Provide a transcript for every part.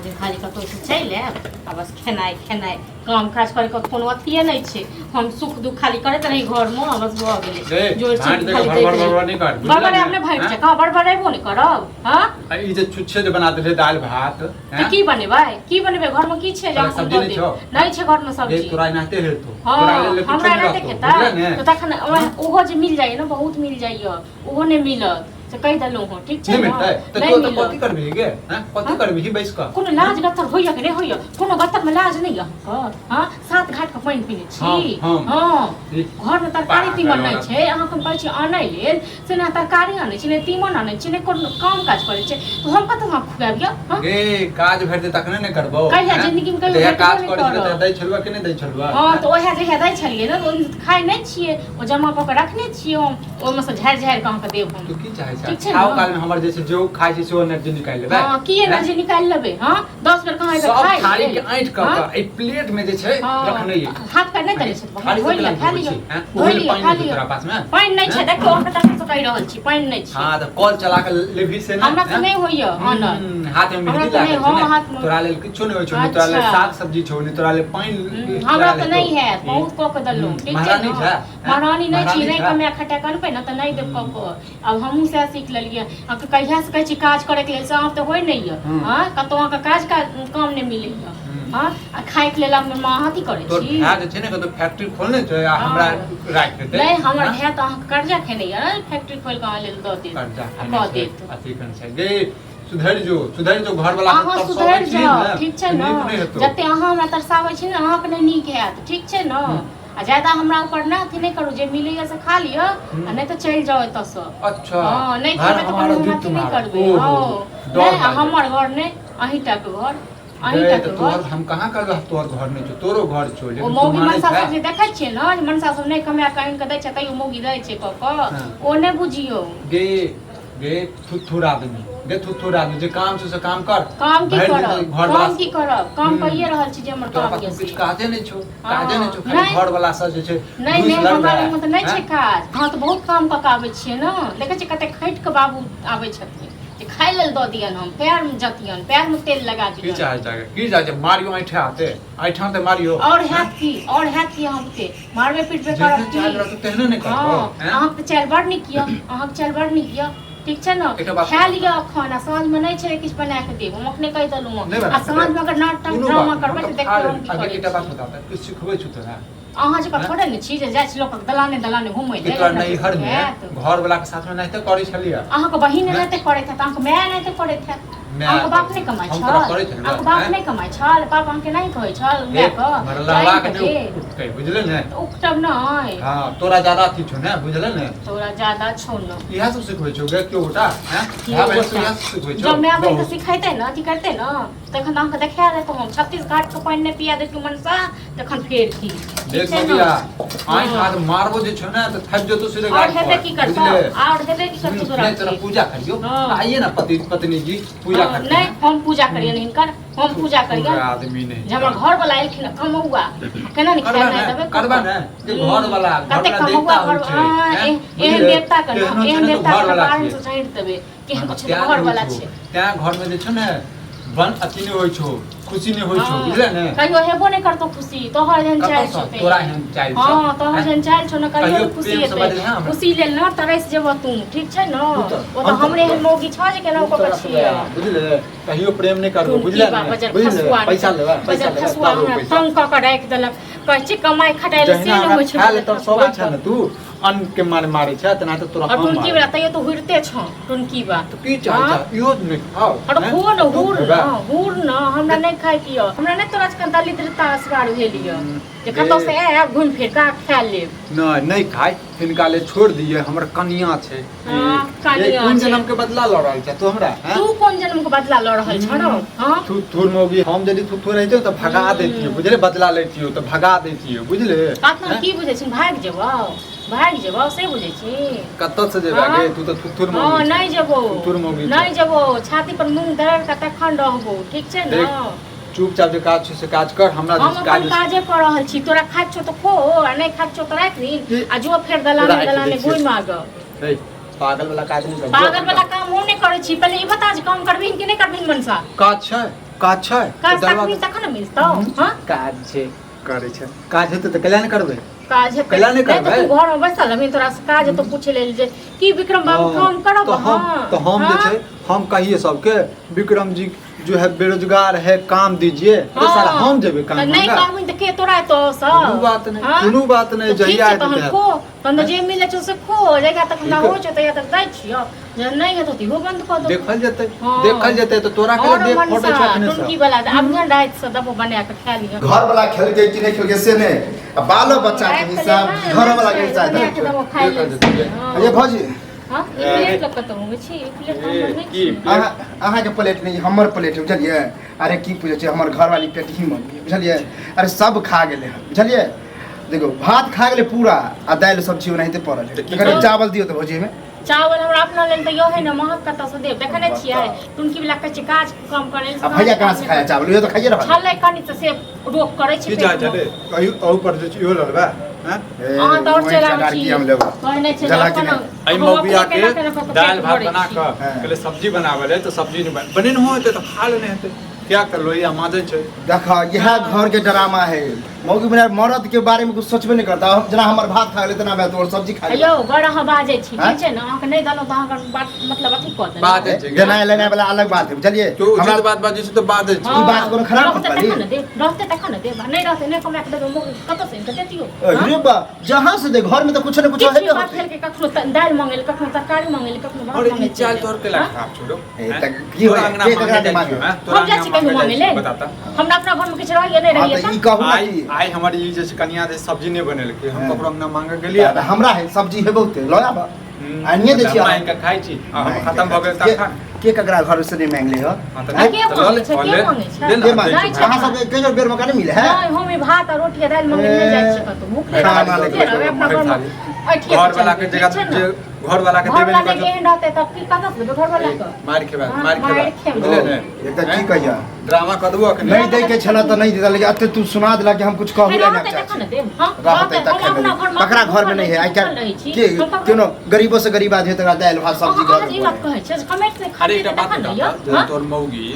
दिन खाली कतौ से चलि आयब आ बस खेनाइ खेनाइ काम काज करे के कोनो अथिए नहीं छै। हम सुख दुख खाली करत रही घर में बस भ गेलै जोर से खाली बड़बड़े अपने भाई छै का बड़बड़ेबो नहीं करब। हां ई जे छुच्छे जे बना देले दाल भात त की बनेबै घर में की छै जे सब्जी नहीं छै घर में सब्जी तोरा नाते हे तो तोरा ले हमरा नाते खेता तो तखन ओहो जे मिल जाय ना बहुत मिल जाय ओहो नहीं मिलत से कह देलौ हो ठीक छै नहीं मिलतै त तू कथि करबी गे हैं कथि करबी बैस क कोनो लाज गत्तर होइया कि नहीं होइया कोनो गत्तर में लाज नहीं है। हां सात घाट के पानी पीने छी। हां घर में तरकारी तीमन नहीं छै अहाँ के कहै छी आनै लेल से ना तरकारी आनै छी ने तीमन आनै छी ने कोनो काम काज करै छै तो हम कतौ हम खुआबिया। हां गे काज भेटते तखने ने करबो कहिया जिंदगी में कहियो काज करै छै त दै छलवा कि नहीं दै छलवा। हां तो ओहे जे दै छलिए ना तो खाइ नहीं छिए ओ जमा क के रखने छिए हम ओ में से झाड़ झाड़ के अहाँ के देब हम। तू की चाहे छै खाओ काल में हमर जैसे जो खाइ छै से एनर्जी निकाल लेबै। हां की एनर्जी निकाल लेबै। हां 10 बेर कहां है खाइ थाली के ऐंठ क ए प्लेट में जे छै रखने है हाथ पर नहीं तले छै होइया खाली होइया खाली तोरा पास में पानी नहीं छै देखो हम तक से कहि रहल छी पानी नहीं छै। हां त कॉल चला के लेभी से ना हमरा से नहीं होइया आनर हाथ में मेहंदी लागल छै तोरा लेल किछो नहीं होय छै तोरा लेल साग सब्जी छौ नहीं तोरा लेल पानी हमरा त नहीं है बहुत क के दल्लो ठीक छै महारानी नहीं छी नहीं कमे खटा कर पे ना त नहीं देब क अब हमहू से सीख लेलिए अब कहिया से कहै छी काज करे के लेल साफ त होय नहीं है। हां कतो का काज का काम नहीं मिले है। हां आ खाए के लेल हम मां हाथी करे छी तो हां जे छै ने कतो फैक्ट्री खोलने छै आ हमरा राख देतै नहीं हमर है त अहाँ कर्जा खेने है फैक्ट्री खोल के लेल द दे क दे अथी कन छै गे सुधर जो घर वाला अहाँ सुधर जाओ ठीक छै ना जते अहाँ हमरा तरसाबै छी ना अहाँ के नहीं नीक हैत ठीक छै ना आ ज्यादा हमरा ऊपर ना अथी नहीं करू जे मिलैया से खा लियो आ नहीं तो चल जाओ एत से। अच्छा हां नहीं खेबै तो कोनो अथी नहीं करबै। हां हमर घर नहीं अहीं टा के घर अहीं टा के घर हम कहां करब तोर घर नहीं छै तोरो घर छौ लेकिन मौगी मनसा सब जे देखै छियै ना मनसा सब नहीं कमा के आइन के दै छै तइयो मौगी दै छै क ओ नहीं बुझियो गे थुथुर आदमी गे थुथुर आदमी जे काम छै से काम कर काम की करब काम कइए रहल छी जे हमर काम के कुछ काजे नहीं छौ खाली घर वाला सब जे छै नहीं हमरा में त नहीं छै काज। हां त बहुत काम क के आबै छियै ना देखै छी कते खैट के बाबू आबै छथिन जे खाइ लेल द दियन हम पैर में जतियन पैर में तेल लगा दियन की चाहे मारियो ऐठा त मारियो और हैत की हम के मारबे पिटबे करब की तेहने नहीं करबो अहाँ के चल बड़ नहीं किया अहाँ के चल बड़ नहीं किया ठीक छै ना खा लिया खाना साँझ में नहीं छै किछ बना के देब हम अपने कहि दलु आ साँझ में अगर नाटक ड्रामा करबै त देखियौ हम की करै एकटा बात बता कुछ सिखबै छु तोरा अहाँ जे थोड़े ने छी जे जाइ छी लोक दलाने घुमै ले तोरा नहीं हर में घर वाला के साथ में नहीं त करै छलिया अहाँ के बहिन नहीं त करैत है अहाँ के माय नहीं त करैत है अहाँ के बाप नहीं कमाइ छल अहाँ के बाप नहीं कमाइ छल पापा अहाँ के नहीं कहै छल माय के मरलावा के उठै बुझले ने उठब नहीं। हां तोरा ज्यादा थी छौ ने बुझले ने तोरा ज्यादा छौ न इहा सब सिखबै छौ गे क्यों बेटा हैं हां मैं सिखबै छौ जब मैं बहिन के सिखाइते न अथी करते न तखन अहाँ के देखा दे तो हम 36 घाट के पानी ने पिया दे तू मनसा तखन फेर की देख बिया आइ हाथ मारबो जे छौ ना त थक जतो सिरे गाड़ और हेबे की करतो और हेबे की करतो तोरा तेरा पूजा करियो आइए ना पति पत्नी जी पूजा करते नहीं हम पूजा करिए नहीं कर हम पूजा करिए आदमी नहीं जब घर वाला एलखिन कमौआ केना नहीं खाए नहीं देबे करबा ना कि घर वाला देवता होइ छै एहन देवता के एहन देवता के बारे से जानि देबे केहन कुछ घर वाला छै त्या घर में जे छ ने बन अथी नहीं होइ छौ खुशी नहीं होइ छौ बुझले ने कहियो हेबो नहीं करतो खुशी तोहर जन चाल छौ तोरा हन चाल छौ हां तोहर जन चाल छौ न कहियो खुशी हेतै खुशी लेल न तरस जेबो तू ठीक छै न ओ त हमरे हन मौगी छ जे केना ओकर छियै बुझले कहियो प्रेम नहीं करबो बुझले बुझले पैसा लेबा तंग क के राख देलक कहै छी कमाई खटाइ ले से न होइ छै खाले त सबे छ न तू अन्न के मारे छै तना त तोरा हम टुनकी वाला तइयो तो हुरते छ टुनकी बा तो की चाहे इहो नहीं खाओ अरे हुर न हमरा नहीं खाइ कियो हमरा नहीं तोरा के दलिद्रता असगार भेलियो जे कतौ से आब घुम फिर का खा लेब नहीं खाइ इनका ले छोड़ दिए हमर कन्या छै कन्या कोन जन्म के बदला ल रहल छ तू हमरा तू कोन जन्म के बदला ल रहल छ रो हां तू थुर मोगी हम यदि थुर रहितो त भगा देतियो बुझले बदला लेतियो त भगा देतियो बुझले कातना की बुझै छी भाग जेबो से बुझै छी कत्त से जेबा गे तू त थुर मोगी हां नहीं जेबो थुर मोगी नहीं जेबो छाती पर मुंह धर के तखन रहबो ठीक छै न चुपचाप जे काज छै से काज कर हमरा हम अपन काजे कर रहल छी तोरा खाइ छौ त खो आ नहीं खाइ छौ त राख दी आ जो फेर दलाने गोई माग ए पागल वाला काज नहीं कर पागल वाला काम हम नहीं करै छी पहले ई बता जे काम करबिन कि नहीं करबिन मनसा काज छै काज छै काज तो दरवाजा तक न मिलतौ हां काज छै करे छै काज हेतै तऽ कल्याण करबै काज है कैला नहीं करबै तू घर में बैसल अभी तोरा से काज तो पूछ ले जे की विक्रम बाबू काम करब तो हम जे छै हम कहिए सबके विक्रम जी जो है बेरोजगार है काम दीजिए तो सारा हम जेबे काम नहीं काम तो के तोरा तो सब कोनो बात नहीं जहिया तो खो तन जे मिले छ से खो जगह तक ना हो छ त या तक दै छियो जे नहीं है तो हो बंद कर दो देखल जेतै तो तोरा के देख फोटो छकने से टुनकी वाला अब न रात से दबो बना के खा लियो घर वाला खेल के कि नहीं खेल के से नहीं बालो बच्चा के हिसाब घर वाला के हिसाब ये भौजी हां प्लेट लगत हो छी प्लेट हमर नहीं की अहाँ के प्लेट नहीं हमर प्लेट बुझलिए अरे की पूछे छै हमर घर वाली पेट ही मन बुझलिए अरे सब खा गेले बुझलिए देखो भात खा गेले पूरा आ दाल सब्जी ओनाहिते पड़ल है अगर चावल दियो तो भौजी में चावल हमरा अपना लेल त यो है न महक कत से देब देखने छियै टुनकी वाला के काज कम करे अब भैया कहां से खाया चावल ये तो खाइए रहा छले कनी से रोक करे छी जा चले कहियो और पर जे यो लड़बा हैं हां तो और चला छी हम लेबो कहने छै अपन आई मौबिया के दाल भात बना के पहले सब्जी बनावे ले तो सब्जी नहीं बने न होते तो खा लेने हेते क्या कर लो ये मादे छै देखा यह घर के ड्रामा है मौगी बना मर्द के बारे में कुछ सोचबे नहीं करता जना हमर भात खा ले तना मैं तो सब्जी खा ले यो बड़ा ह बाजे छी ठीक छै न अहाँ नहीं दलो त अहाँ बात मतलब अथी क दे बात छै जना लेने वाला अलग बात है चलिए हमरा बात बाजे छै तो बात छै ई बात कोनो खराब मत करी रहते तक न दे नहीं रहते नहीं कमा के दे कत से देतियो अरे बा जहां से दे घर में तो कुछ न कुछ है बात खेल के कखनो दाल मांगेल कखनो तरकारी मांगेल कखनो भात मांगेल चाल तोर के लगा आप छोड़ो की हो के ककरा दिमाग में हम जा छी कहीं मांगेले बताता हमरा अपना घर में किछ रहिए नहीं रहिए ई कहू आई हमर ई जे कनिया दे सब्जी नहीं बनल के हम ककरो अंगना मांगे गेलिए हमरा है सब्जी है बहुते लो आबा आनिए दे छी हम इनका खाई छी हम खत्म भ गेल त खा के ककरा घर से नहीं मांग ले हो के मांगे छै कहां सब के बेर मौका नहीं मिले है नहीं हम भात और रोटी दाल मांगे नहीं जाय छी कतो भूख ले अपना घर में घर वाला के जगह जे घर वाला के देबे नहीं के रहते तब की कत से घर वाला के मार के बुझले ने एक की कहिया ड्रामा क दबो के नहीं दे के छला तो नहीं देता लेकिन अते तू सुना दिला कि हम कुछ कहू ना चाहते रहते तक ककरा घर में नहीं है आई क्या के कोनो गरीबों से गरीब आदमी तक दाल भात सब्जी घर ई बात कहे छै कमेंट से अरे एकटा बात बता तोर मौगी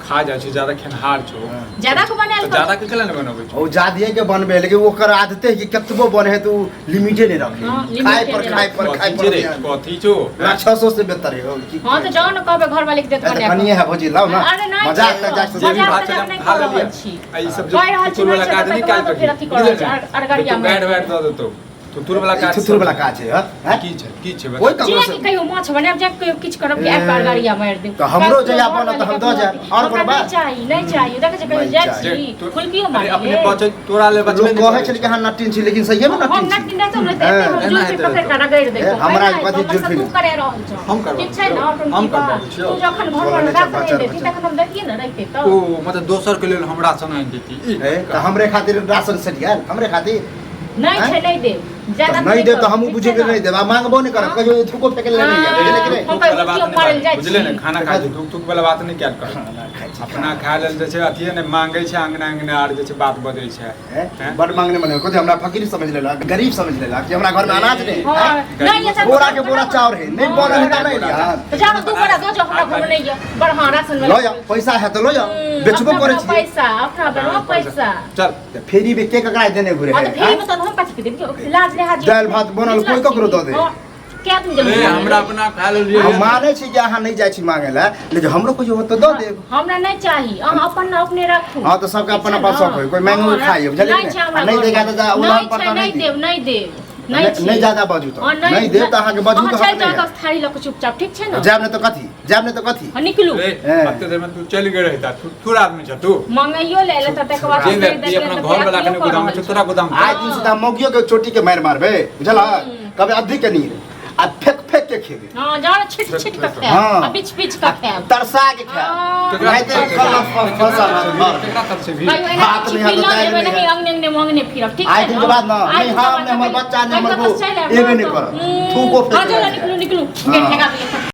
खा जा छी ज्यादा खेनहार छो ज्यादा को बनाएल ज्यादा के केला न बनबै छो ओ जादिए के बनबे लेकिन ओकर आदते है कि कतबो बने है तो लिमिटे नहीं रखे खाए पर कथी छो 600 से बेहतर है हां तो जाओ न कहबे घर वाले के देत बना कनिए है भौजी लाओ ना मजाक तक जा जेबी भात से खा लिया आई सब जो कुल वाला काज नहीं काल कर अरगड़िया में बैठ दो तो तुतुर वाला काज है हां की छै कोई ककरो से कहियो माछ बनाब जा कहियो किछ करब के एक अरगड़िया मार दे तो हमरो जया बन तो हम द जाए और कोनो बात नहीं चाहिए देखे छै कहियो जाय छी फुलकियो मार अपने बचे तोरा ले बचबे लोग कहे छै कि हां नटिन छी लेकिन सही है ना हम नटिन नहीं तो लेते हम जो पकड़ के रगड़ दे हमरा कथि जुल्फी करे रहल छ हम करब ठीक छै ना हम करब तू जखन घर में राख दे तखन हम देखिए ना रहते तो ओ मतलब दोसर के लेल हमरा संग देती तो हमरे खातिर राशन सेट यार हमरे खातिर नहीं छै नहीं दे ज्यादा नहीं दे तो हम बुझे के नहीं दे मांगबो नहीं करब कहियो थुको फेके ले नहीं बुझले कि नहीं बुझले ने खाना खाइ छै तुक वाला बात नहीं क्या कर अपना खा लेल जे छै अथिए ने मांगे छै अंगना आर जे छै बात बदै छै बड़ मांगने मने कोते हमरा फकीर समझ लेला गरीब समझ लेला कि हमरा घर में अनाज नहीं नहीं ये बोरा के बोरा चाउर है नहीं बोरा है नहीं लिया तो जाओ तू बड़ा दो जो हमरा घर में नहीं है बड़ हां राशन में लो जा पैसा है तो लो जा बेचबो करे छी पैसा अपना बड़ा पैसा चल फेरी में के ककरा देने घुरे है फेरी में तो हम पछ के देब लाज ले हाथ दाल भात बनल कोई ककरो द दे क्या तुम जब हमरा अपना खा लेलिए हम माने छी कि अहाँ नहीं जाय छी मांगे ला लेकिन हमरो कुछ हो तो द देब हमरा नहीं चाहिए अहाँ अपन अपने रखू हां तो सबका अपन अपन शौक है कोई मांगो खाइयो बुझलिए नहीं देगा तो जा उला पर नहीं देब नहीं देब नहीं ज्यादा बाजू तो नहीं देब त अहाँ के बाजू तो हम नहीं थारी लक चुपचाप ठीक छै ना जाब ने तो कथी निकलू अते देर में तू चल गए रहता थोड़ा आदमी छ तू मंगाइयो ले ले तक बाद जे अपना घर वाला के गोदाम में तोरा गोदाम आज दिन से मौगियो के चोटी के मार मारबे बुझला कबे अधिक के नहीं आ फेक के खेबे हां जान छिट के खाए आ बिच के खाए तरसा के खाए नहीं तो कल फसा मार केकरा तब से भी हाथ में हाथ दाल में नहीं अंगने मांगने फिर ठीक है आज दिन के बाद ना नहीं हम ने हमर बच्चा ने हमर को एबे नहीं कर थूको फेक निकलू गेट फेंका